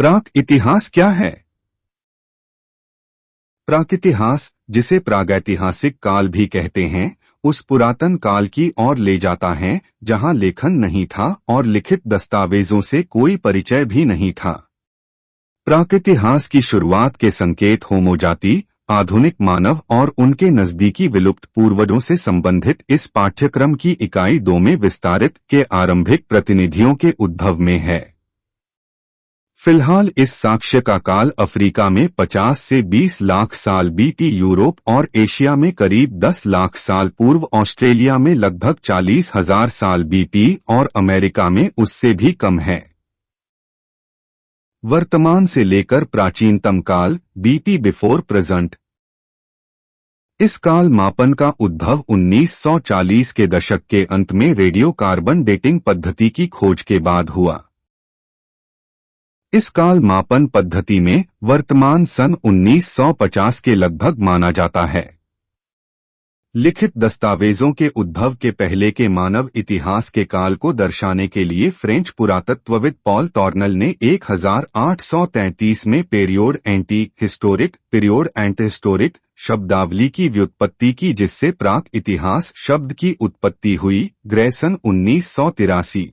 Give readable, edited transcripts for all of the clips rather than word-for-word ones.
प्राक इतिहास क्या है? प्रागितिहास, जिसे प्रागैतिहासिक काल भी कहते हैं, उस पुरातन काल की ओर ले जाता है जहां लेखन नहीं था और लिखित दस्तावेजों से कोई परिचय भी नहीं था। प्रागितिहास की शुरुआत के संकेत होमो जाति, आधुनिक मानव और उनके नजदीकी विलुप्त पूर्वजों से संबंधित इस पाठ्यक्रम की इकाई 2 में विस्तारित के आरंभिक प्रतिनिधियों के उद्भव में है। फिलहाल इस साक्ष्य का काल अफ्रीका में 50 से 20 लाख साल बीटी, यूरोप और एशिया में करीब 10 लाख साल पूर्व, ऑस्ट्रेलिया में लगभग 40,000 साल बीटी और अमेरिका में उससे भी कम है। वर्तमान से लेकर प्राचीनतम काल बीपी बिफोर प्रेजेंट। इस काल मापन का उद्भव 1940 के दशक के अंत में रेडियो कार्बन डेटिंग पद्धति की खोज के बाद हुआ। इस काल मापन पद्धति में वर्तमान सन 1950 के लगभग माना जाता है। लिखित दस्तावेजों के उद्भव के पहले के मानव इतिहास के काल को दर्शाने के लिए फ्रेंच पुरातत्वविद पॉल टॉर्नल ने 1833 में पीरियोड एंटी हिस्टोरिक, पीरियोड एंटीहिस्टोरिक शब्दावली की व्युत्पत्ति की, जिससे प्राक इतिहास शब्द की उत्पत्ति हुई। ग्रेसन 1983।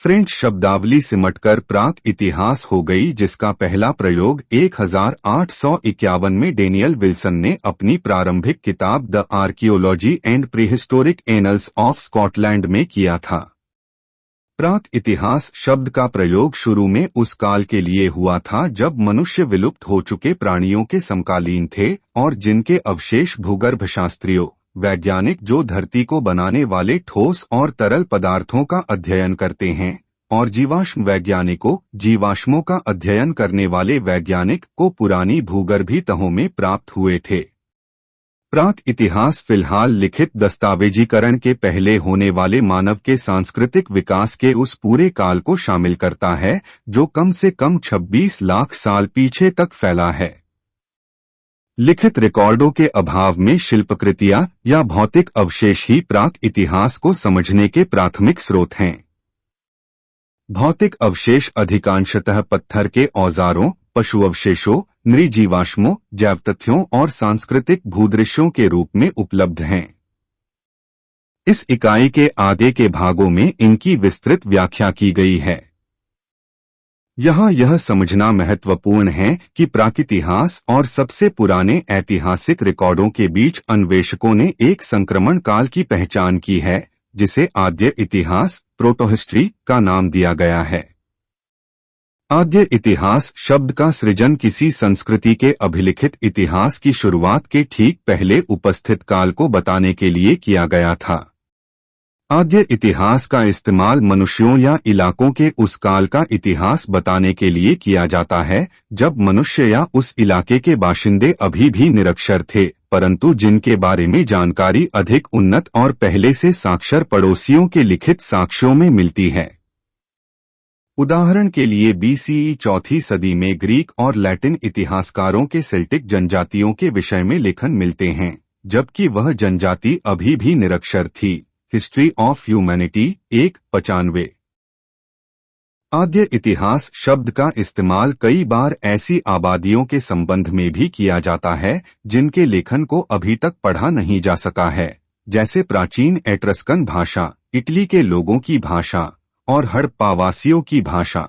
फ्रेंच शब्दावली सिमटकर प्राक इतिहास हो गई, जिसका पहला प्रयोग 1851 में डेनियल विल्सन ने अपनी प्रारंभिक किताब the archaeology and prehistoric annuls of Scotland में किया था। प्राक इतिहास शब्द का प्रयोग शुरू में उस काल के लिए हुआ था जब मनुष्य विलुप्त हो चुके प्राणियों के समकालीन थे और जिनके अवशेष भूगर्भशास्त्रियों वैज्ञानिक जो धरती को बनाने वाले ठोस और तरल पदार्थों का अध्ययन करते हैं और जीवाश्म वैज्ञानिकों जीवाश्मों का अध्ययन करने वाले वैज्ञानिक को पुरानी भूगर्भीय तहों में प्राप्त हुए थे। प्राक इतिहास फिलहाल लिखित दस्तावेजीकरण के पहले होने वाले मानव के सांस्कृतिक विकास के उस पूरे काल को शामिल करता है जो कम से कम 26 लाख साल पीछे तक फैला है। लिखित रिकॉर्डों के अभाव में शिल्पकृतियां या भौतिक अवशेष ही प्राक इतिहास को समझने के प्राथमिक स्रोत हैं। भौतिक अवशेष अधिकांशतः पत्थर के औजारों, पशु अवशेषों, नृजीवाश्मों, जैव तथ्यों और सांस्कृतिक भूदृश्यों के रूप में उपलब्ध हैं। इस इकाई के आगे के भागों में इनकी विस्तृत व्याख्या की गई है। यहाँ यह समझना महत्वपूर्ण है कि प्रागितिहास और सबसे पुराने ऐतिहासिक रिकॉर्डों के अंश अन्वेषकों ने एक संक्रमण काल की पहचान की है, जिसे आद्य इतिहास प्रोटोहिस्ट्री का नाम दिया गया है। आद्य इतिहास शब्द का सृजन किसी संस्कृति के अभिलिखित इतिहास की शुरुआत के ठीक पहले उपस्थित काल को बताने के लिए किया गया था। आद्य इतिहास का इस्तेमाल मनुष्यों या इलाकों के उस काल का इतिहास बताने के लिए किया जाता है जब मनुष्य या उस इलाके के बाशिंदे अभी भी निरक्षर थे, परंतु जिनके बारे में जानकारी अधिक उन्नत और पहले से साक्षर पड़ोसियों के लिखित साक्ष्यों में मिलती है। उदाहरण के लिए बीसीई 4वीं सदी में ग्रीक और लैटिन इतिहासकारों के सेल्टिक जनजातियों के विषय में लेखन मिलते हैं, जबकि वह जनजाति अभी भी निरक्षर थी। History of humanity 1/95। आद्य इतिहास शब्द का इस्तेमाल कई बार ऐसी आबादियों के संबंध में भी किया जाता है जिनके लेखन को अभी तक पढ़ा नहीं जा सका है, जैसे प्राचीन एट्रस्कन भाषा, इटली के लोगों की भाषा और हड़प्पावासियों की भाषा।